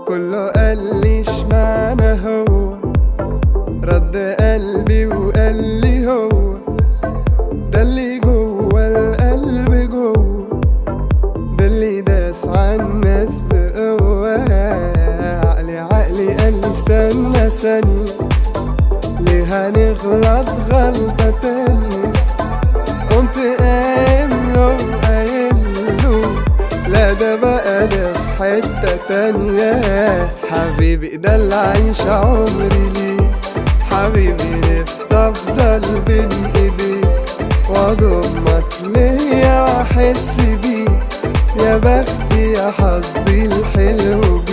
كله قال لي اشمعنى هو، رد قلبي وقال لي هو ده اللي جوه القلب جوه، ده اللي داس عالناس بقوة. عقلي قال لي استنى ثانية، ليه هنغلط غلطة تانية؟ قمت قايم له قايله لا ده بقى ده في حتة تانية. حبيبي ده اللي عايش عمري ليه، حبيبي نفسي افضل بين ايديك واضمك ليا واحس بيك، يا بختي يا حظي الحلو